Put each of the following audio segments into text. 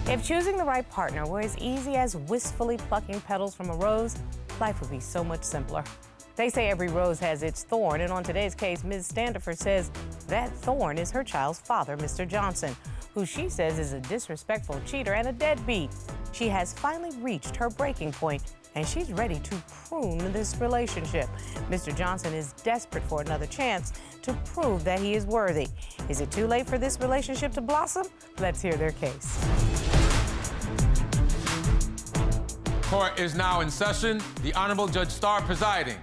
If choosing the right partner were as easy as wistfully plucking petals from a rose, life would be so much simpler. They say every rose has its thorn, and on today's case, Ms. Standifer says that thorn is her child's father, Mr. Johnson, who she says is a disrespectful cheater and a deadbeat. She has finally reached her breaking point, and she's ready to prune this relationship. Mr. Johnson is desperate for another chance to prove that he is worthy. Is it too late for this relationship to blossom? Let's hear their case. Court is now in session. The Honorable Judge Starr presiding.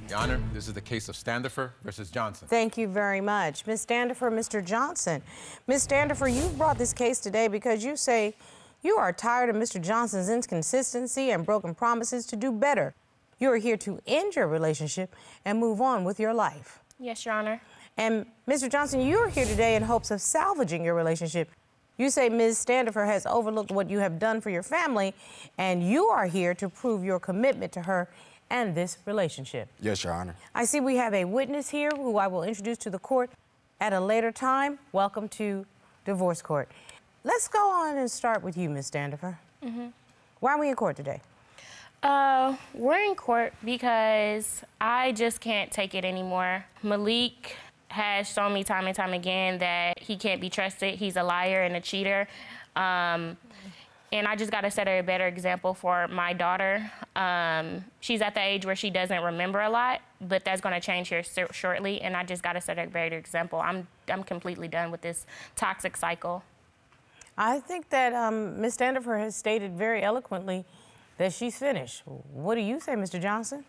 Your Honor, this is the case of Standifer versus Johnson. Thank you very much. Ms. Standifer, Mr. Johnson. Ms. Standifer, you brought this case today because you say you are tired of Mr. Johnson's inconsistency and broken promises to do better. You are here to end your relationship and move on with your life. Yes, Your Honor. And Mr. Johnson, you are here today in hopes of salvaging your relationship. You say Ms. Standifer has overlooked what you have done for your family, and you are here to prove your commitment to her and this relationship. Yes, Your Honor. I see we have a witness here who I will introduce to the court at a later time. Welcome to divorce court. Let's go on and start with you, Ms. Standifer. Why are we in court today? We're in court because I just can't take it anymore. Malik has shown me time and time again that he can't be trusted. He's a liar and a cheater. And I just got to set a better example for my daughter. She's at the age where she doesn't remember a lot, but that's going to change here shortly, and I just got to set a better example. I'm completely done with this toxic cycle. I think that Ms. Standifer has stated very eloquently that she's finished. What do you say, Mr. Johnson?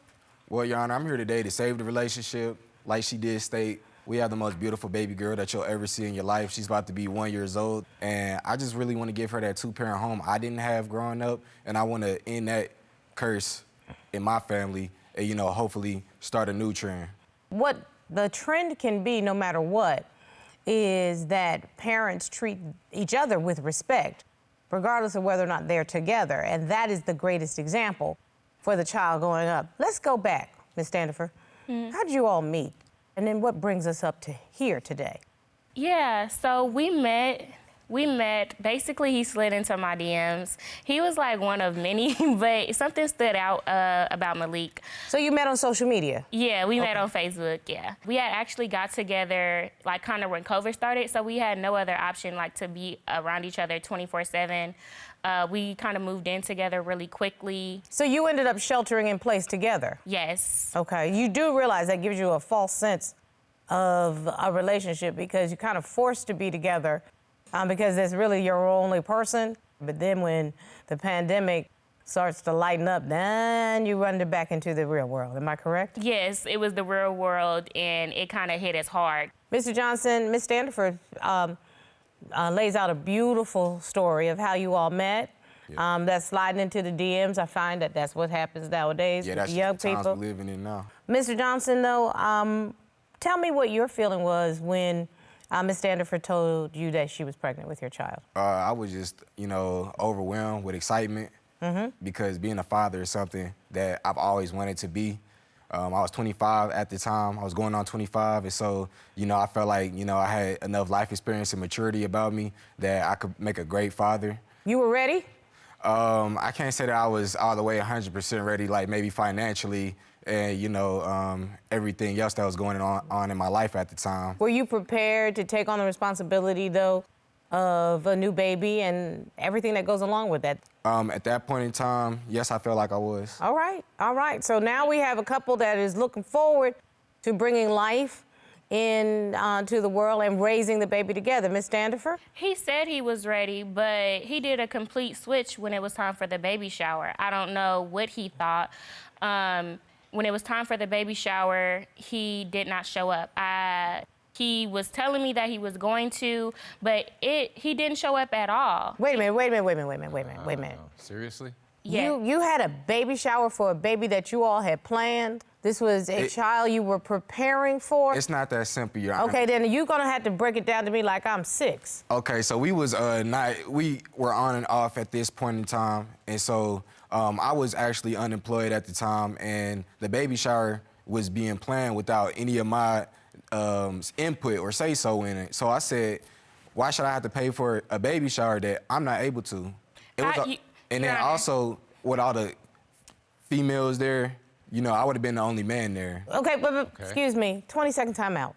Well, Your Honor, I'm here today to save the relationship. Like she did state, we have the most beautiful baby girl that you'll ever see in your life. She's about to be 1 year old, and I just really want to give her that two-parent home I didn't have growing up, and I want to end that curse in my family and, you know, hopefully start a new trend. What the trend can be, no matter what, is that parents treat each other with respect, regardless of whether or not they're together, and that is the greatest example for the child growing up. Let's go back, Ms. Standifer. How did you all meet? And then what brings us up to here today? Yeah, so we met. Basically, he slid into my DMs. He was like one of many, but something stood out about Malik. So you met on social media? Yeah, we met on Facebook, yeah. We had actually got together like kind of when COVID started, so we had no other option like to be around each other 24/7. We kind of moved in together really quickly. So you ended up sheltering in place together? Yes. Okay, you do realize that gives you a false sense of a relationship because you're kind of forced to be together because that's really your only person. But then when the pandemic starts to lighten up, then you run it back into the real world. Am I correct? Yes, it was the real world, and it kind of hit us hard. Mr. Johnson, Ms. Standifer lays out a beautiful story of how you all met. Yeah. That's sliding into the DMs. I find that that's what happens nowadays with that's young the times people. we're living in now. Mr. Johnson, though, tell me what your feeling was when Ms. Standifer told you that she was pregnant with your child. I was just, you know, overwhelmed with excitement because being a father is something that I've always wanted to be. I was 25 at the time. I was going on 25, and so, you know, I felt like, you know, I had enough life experience and maturity about me that I could make a great father. You were ready? I can't say that I was all the way 100% ready, like maybe financially and, you know, everything else that was going on in my life at the time. Were you prepared to take on the responsibility, though, of a new baby and everything that goes along with that? At that point in time, yes, I felt like I was. All right, all right. So now we have a couple that is looking forward to bringing life into the world and raising the baby together. Ms. Standifer? He said he was ready, but he did a complete switch when it was time for the baby shower. I don't know what he thought. When it was time for the baby shower, he did not show up. He was telling me that he was going to, but he didn't show up at all. Wait a minute. Seriously? Yeah. You had a baby shower for a baby that you all had planned? This was a child you were preparing for? It's not that simple, Your Honor. Okay, then you're gonna have to break it down to me like I'm 6. Okay, so we were on and off at this point in time, and so I was actually unemployed at the time, and the baby shower was being planned without any of my input or say so in it. So I said, why should I have to pay for a baby shower that I'm not able to? And then also, with all the females there, you know, I would have been the only man there. Okay, but excuse me, 20-second timeout.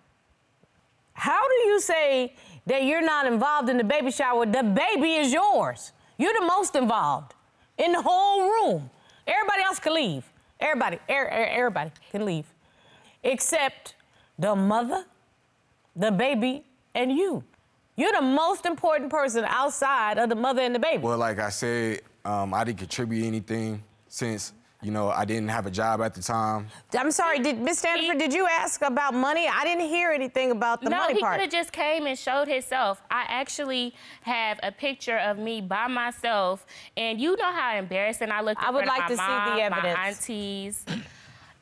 How do you say that you're not involved in the baby shower? The baby is yours. You're the most involved in the whole room. Everybody else can leave. Everybody can leave. Except the mother, the baby, and you. You're the most important person outside of the mother and the baby. Well, like I said, I didn't contribute anything since, you know, I didn't have a job at the time. I'm sorry, Ms. Standifer, did you ask about money? I didn't hear anything about the money part. No, he could have just came and showed himself. I actually have a picture of me by myself, and you know how embarrassing I look in front of my mom, my aunties.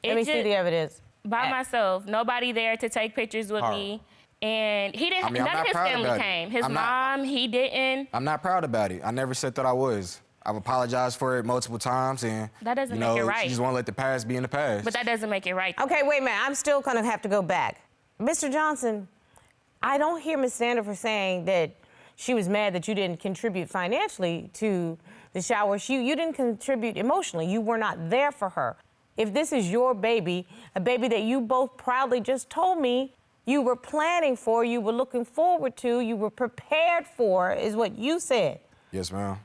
Let me see the evidence. By myself, nobody there to take pictures with me. And he didn't, none of his family came. His mom, he didn't. I'm not proud about it. I never said that I was. I've apologized for it multiple times, and that doesn't make it right. You just want to let the past be in the past. But that doesn't make it right. Okay, wait a minute. I'm still gonna have to go back. Mr. Johnson, I don't hear Ms. Standifer saying that she was mad that you didn't contribute financially to the shower. You didn't contribute emotionally. You were not there for her. If this is your baby, a baby that you both proudly just told me you were planning for, you were looking forward to, you were prepared for, is what you said. Yes, ma'am.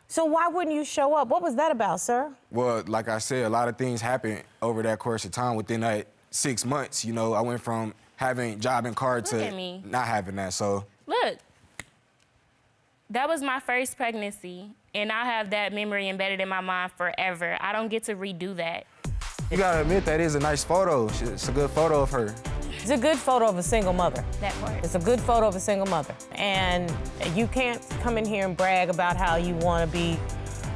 So why wouldn't you show up? What was that about, sir? Well, like I said, a lot of things happened over that course of time. Within that 6 months, you know, I went from having job and car to not having that, so. Look, that was my first pregnancy, and I have that memory embedded in my mind forever. I don't get to redo that. You gotta admit that is a nice photo. It's a good photo of her. It's a good photo of a single mother. That part. It's a good photo of a single mother. And you can't come in here and brag about how you want to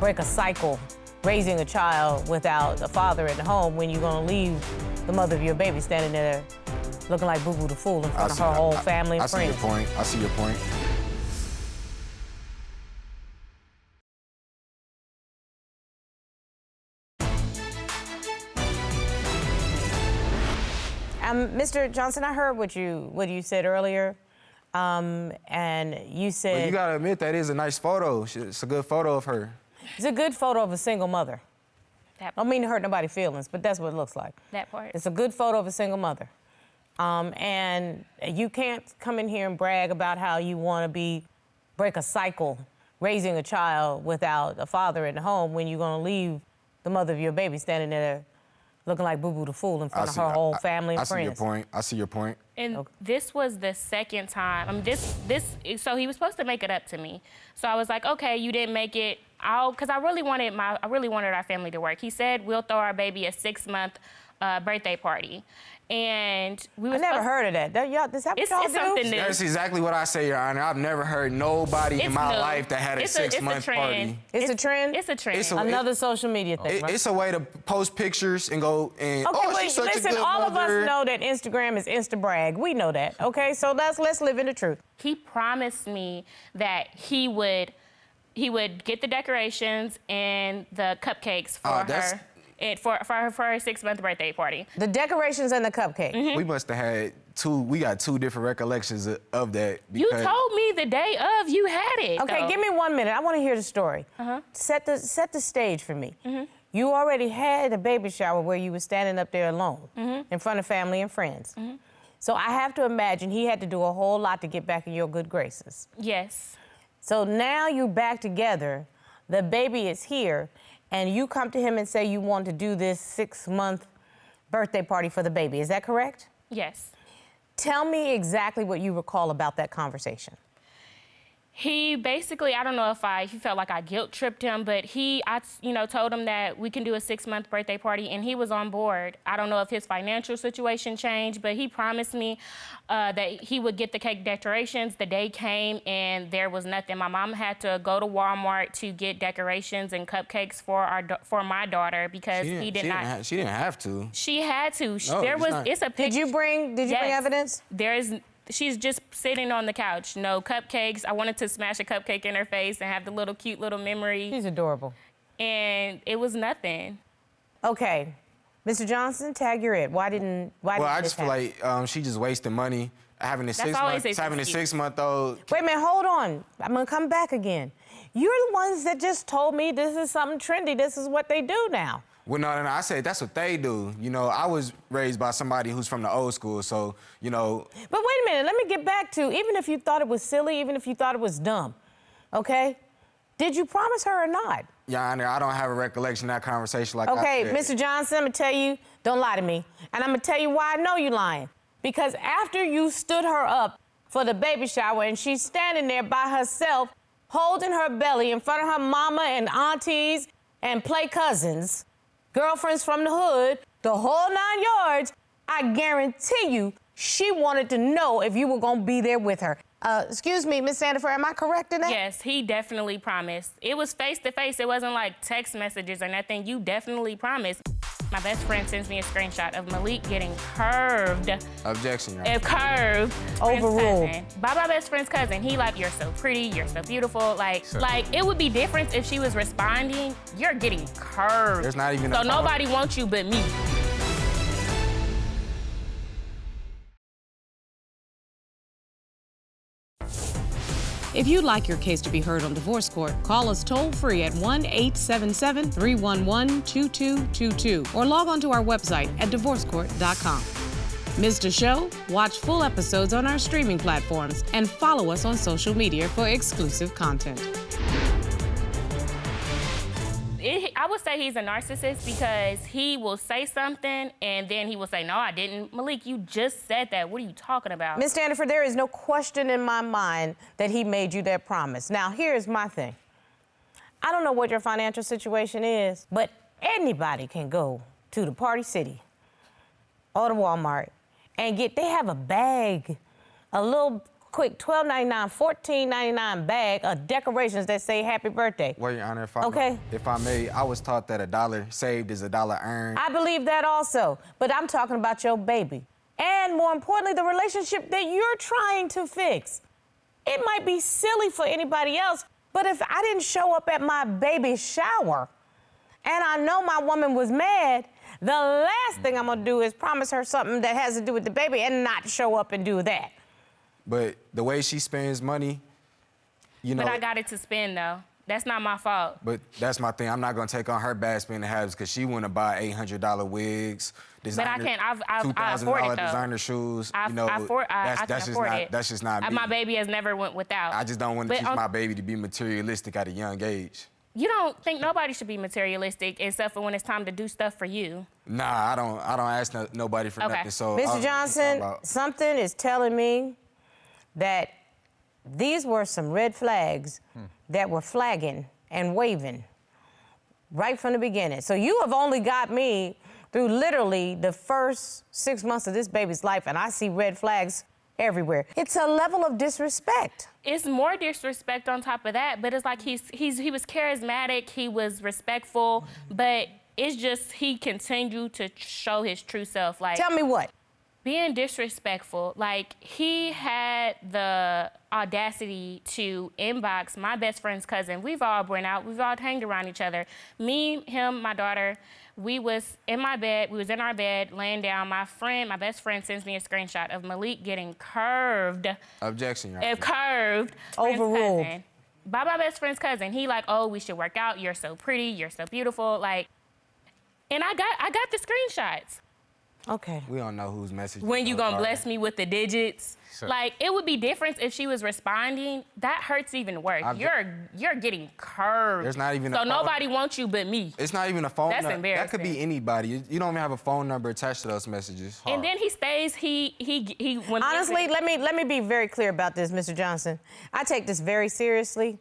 break a cycle, raising a child without a father in the home when you're going to leave the mother of your baby standing there looking like Boo Boo the Fool in front of her whole family and friends. I see your point. I see your point. Mr. Johnson, I heard what you said earlier, and you said... Well, you gotta admit that is a nice photo. It's a good photo of her. It's a good photo of a single mother. I don't mean to hurt nobody's feelings, but that's what it looks like. That part. It's a good photo of a single mother. And you can't come in here and brag about how you want to break a cycle, raising a child without a father in the home when you're going to leave the mother of your baby standing there looking like Boo Boo the Fool in front of her whole family and friends. I see your point. I see your point. And this was the second time. I mean, so he was supposed to make it up to me. So I was like, okay, you didn't make it. Because I really wanted our family to work. He said, we'll throw our baby a 6-month birthday party. And we were I never heard of that. Is that what y'all do? That's exactly what I say, Your Honor. I've never heard nobody in my life that had a 6-month party. It's a trend? It's a trend. Another social media thing, right? It's a way to post pictures and go and, she's such a good mother. All of us know that Instagram is Insta-brag. We know that, okay? So let's live in the truth. He promised me that he would get the decorations and the cupcakes for her. For her 6-month birthday party. The decorations and the cupcake. Mm-hmm. We must have had we got 2 different recollections of that. You told me the day of you had it. Okay, give me 1 minute. I want to hear the story. Set the stage for me. You already had a baby shower where you were standing up there alone in front of family and friends. So I have to imagine he had to do a whole lot to get back in your good graces. Yes. So now you're back together. The baby is here. And you come to him and say you want to do this 6-month birthday party for the baby. Is that correct? Yes. Tell me exactly what you recall about that conversation. He basically, I don't know if he felt like I guilt tripped him, but I told him that we can do a 6-month birthday party, and he was on board. I don't know if his financial situation changed, but he promised me that he would get the cake decorations. The day came, and there was nothing. My mom had to go to Walmart to get decorations and cupcakes for my daughter because he did not. She didn't have to. She had to. No, it's a picture. Did you bring evidence? She's just sitting on the couch. No cupcakes. I wanted to smash a cupcake in her face and have the cute little memory. She's adorable. And it was nothing. Okay. Mr. Johnson, tag your it. Why didn't Well, I this just feel happen? like she just wasting money having a always his having a excuse. 6-month-old. Wait a minute, hold on. I'm gonna come back again. You're the ones that just told me this is something trendy. This is what they do now. Well, no, I said that's what they do. You know, I was raised by somebody who's from the old school, so, you know. But wait a minute, let me get back to, even if you thought it was silly, even if you thought it was dumb, okay? Did you promise her or not? Your Honor, I don't have a recollection of that conversation like Okay, I said. Mr. Johnson, I'm gonna tell you, don't lie to me. And I'm gonna tell you why I know you lying. Because after you stood her up for the baby shower and she's standing there by herself, holding her belly in front of her mama and aunties and play cousins, girlfriends from the hood, the whole 9 yards, I guarantee you she wanted to know if you were gonna be there with her. Excuse me, Miss Standifer, am I correct in that? Yes, he definitely promised. It was face to face. It wasn't like text messages or nothing. You definitely promised. My best friend sends me a screenshot of Malik getting curved. Objection, Your Honor. Curved. Overruled. By my best friend's cousin. He like, you're so pretty, you're so beautiful. Like it would be different if she was responding, you're getting curved. There's not even so a phone. nobody wants you but me. If you'd like your case to be heard on divorce court, call us toll-free at 1-877-311-2222 or log on to our website at divorcecourt.com. Missed a show? Watch full episodes on our streaming platforms and follow us on social media for exclusive content. I would say he's a narcissist because he will say something and then he will say, no, I didn't. Malik, you just said that. What are you talking about? Ms. Standifer, there is no question in my mind that he made you that promise. Now, here's my thing. I don't know what your financial situation is, but anybody can go to the Party City or the Walmart and they have a bag, a little quick $12.99, $14.99 bag of decorations that say happy birthday. Well, Your Honor, if I may, I was taught that $1 saved is $1 earned. I believe that also, but I'm talking about your baby. And more importantly, the relationship that you're trying to fix. It might be silly for anybody else, but if I didn't show up at my baby's shower and I know my woman was mad, the last thing I'm gonna do is promise her something that has to do with the baby and not show up and do that. But the way she spends money, you know. But I got it to spend, though. That's not my fault. But that's my thing. I'm not gonna take on her bad spending habits because she wanna buy $800 wigs, designer, But I can't. I afford it, $2,000 though. designer shoes. I you know, can afford it. That's just not me. My baby has never went without. I just don't want to teach my baby to be materialistic at a young age. You don't think nobody should be materialistic except for when it's time to do stuff for you? Nah, I don't ask nobody for nothing. So Mr. Johnson, something is telling me that these were some red flags that were flagging and waving right from the beginning. So you have only got me through literally the first 6 months of this baby's life, and I see red flags everywhere. It's a level of disrespect. It's more disrespect on top of that, but it's like he was charismatic, he was respectful, but it's just he continued to show his true self. Like, tell me what? Being disrespectful. Like, he had the audacity to inbox my best friend's cousin. We've all went out. We've all hanged around each other. Me, him, my daughter, we was in my bed. We was in our bed, laying down. My best friend sends me a screenshot of Malik getting curved. Objection, Your Honor. Curved. Overruled. By my best friend's cousin. He like, oh, we should work out. You're so pretty. You're so beautiful. Like, and I got the screenshots. Okay. We don't know whose message. When you gonna bless me with the digits? Sure. Like, it would be different if she was responding. That hurts even worse. You're getting curved. There's not even so nobody wants you but me. It's not even a phone number. That's embarrassing. That could be anybody. You don't even have a phone number attached to those messages. And then he stays. When honestly, let me be very clear about this, Mr. Johnson. I take this very seriously.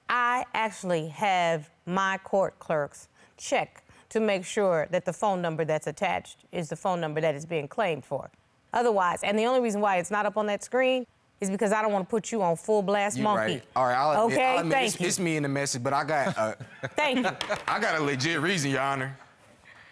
I actually have my court clerks check to make sure that the phone number that's attached is the phone number that is being claimed for. Otherwise, and the only reason why it's not up on that screen is because I don't want to put you on full blast monkey. Right. All right, I'll admit, thank you. It's me in the message, but I got thank you. I got a legit reason, Your Honor.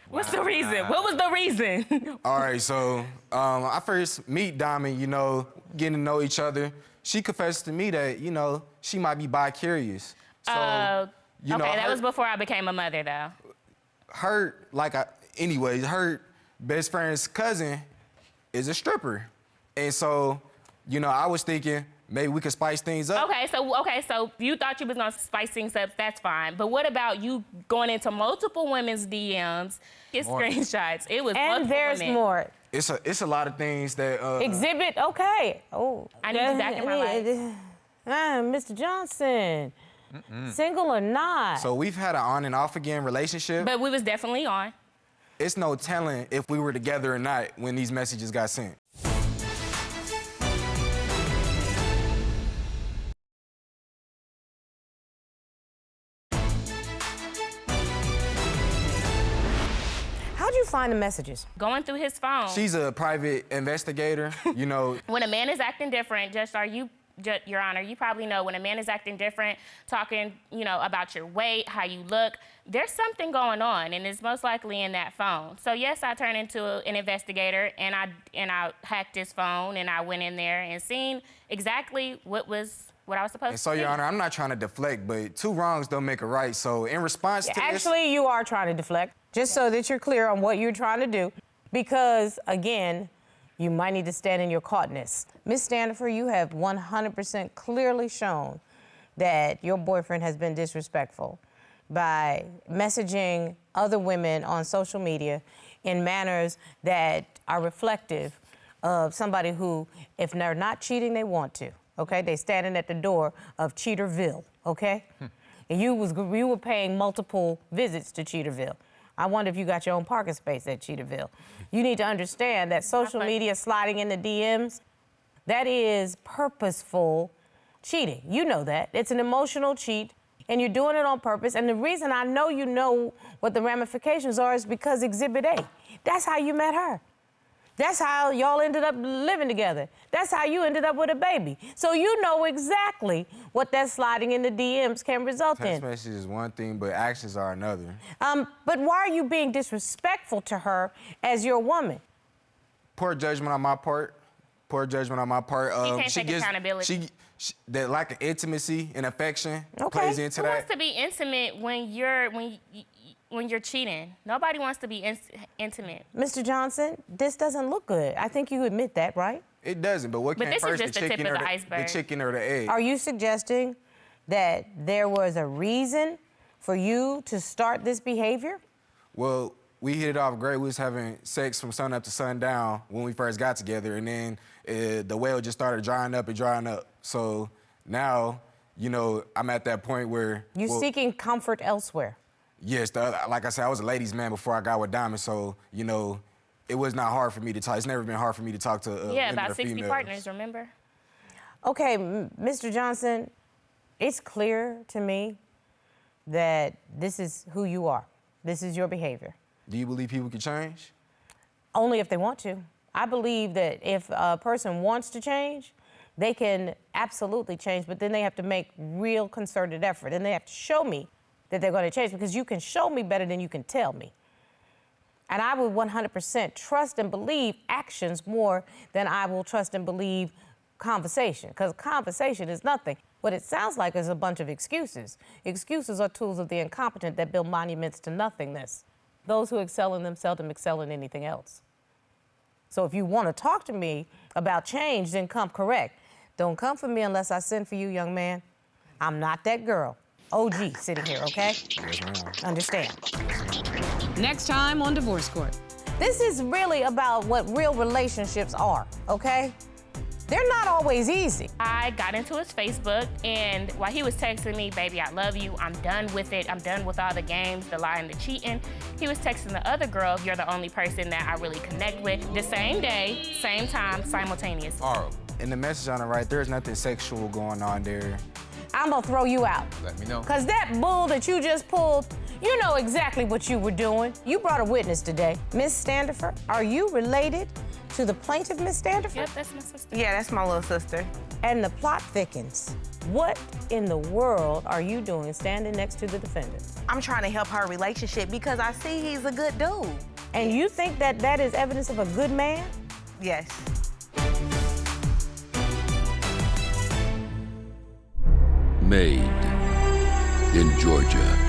What's the reason? What was the reason? All right, so I first meet Diamond, you know, getting to know each other. She confessed to me that, you know, she might be bi-curious. So, that was before I became a mother, though. Her, like, anyways, her best friend's cousin is a stripper. And so, you know, I was thinking maybe we could spice things up. Okay, so you thought you was gonna spice things up, that's fine. But what about you going into multiple women's DMs, get screenshots? It was And there's women. more. It's a lot of things that Exhibit, okay. Oh. I need you back in my life. Mr. Johnson, single or not? So we've had an on and off again relationship. But we was definitely on. It's no telling if we were together or not when these messages got sent. How'd you find the messages? Going through his phone. She's a private investigator, you know. When a man is acting different, Your Honor, you probably know when a man is acting different, talking, you know, about your weight, how you look, there's something going on, and it's most likely in that phone. So yes, I turned into an investigator, and I hacked his phone, and I went in there and seen exactly what I was supposed to So, see. Your Honor, I'm not trying to deflect, but two wrongs don't make a right. So in response to this... Actually, you are trying to deflect, just so that you're clear on what you're trying to do, because, again, you might need to stand in your caughtness. Ms. Standifer, you have 100% clearly shown that your boyfriend has been disrespectful by messaging other women on social media in manners that are reflective of somebody who, if they're not cheating, they want to, okay? They standing at the door of Cheaterville, okay? And you were paying multiple visits to Cheaterville. I wonder if you got your own parking space at Cheaterville. You need to understand that social media sliding in the DMs, that is purposeful cheating. You know that. It's an emotional cheat, and you're doing it on purpose. And the reason I know you know what the ramifications are is because Exhibit A. That's how you met her. That's how y'all ended up living together. That's how you ended up with a baby. So you know exactly what that sliding in the DMs can result in. Text message is one thing, but actions are another. But why are you being disrespectful to her as your woman? Poor judgment on my part. Poor judgment on my part. You can't take accountability. That lack of intimacy and affection Okay. plays into Who that. wants to be intimate when you're cheating? Nobody wants to be intimate. Mr. Johnson, this doesn't look good. I think you admit that, right? It doesn't, but what But came this is first, just the the tip chicken of or the the iceberg. chicken or the egg? Are you suggesting that there was a reason for you to start this behavior? Well, we hit it off great. We was having sex from sun up to sundown when we first got together, and then the well just started drying up and drying up. So now, you know, I'm at that point where... You're seeking comfort elsewhere. Yes, like I said, I was a ladies' man before I got with Diamond, so, you know, it was not hard for me to talk. It's never been hard for me to talk to Yeah, women about or 60 females. partners, remember? Okay, Mr. Johnson, it's clear to me that this is who you are. This is your behavior. Do you believe people can change? Only if they want to. I believe that if a person wants to change, they can absolutely change, but then they have to make real concerted effort, and they have to show me that they're going to change, because you can show me better than you can tell me. And I would 100% trust and believe actions more than I will trust and believe conversation, because conversation is nothing. What it sounds like is a bunch of excuses. Excuses are tools of the incompetent that build monuments to nothingness. Those who excel in them seldom excel in anything else. So if you want to talk to me about change, then come correct. Don't come for me unless I send for you, young man. I'm not that girl. OG sitting here, okay? Yes, ma'am. Understand. Next time on Divorce Court. This is really about what real relationships are, okay? They're not always easy. I got into his Facebook, and while he was texting me, baby, I love you, I'm done with it, I'm done with all the games, the lying, the cheating, he was texting the other girl, you're the only person that I really connect with, the same day, same time, simultaneous. Horrible. In the message on the right, there's nothing sexual going on there. I'm gonna throw you out. Let me know. Cause that bull that you just pulled, you know exactly what you were doing. You brought a witness today. Miss Standifer, are you related to the plaintiff, Miss Standifer? Yep, that's my sister. Yeah, that's my little sister. And the plot thickens. What in the world are you doing standing next to the defendant? I'm trying to help her relationship because I see he's a good dude. And you think that that is evidence of a good man? Yes. Made in Georgia.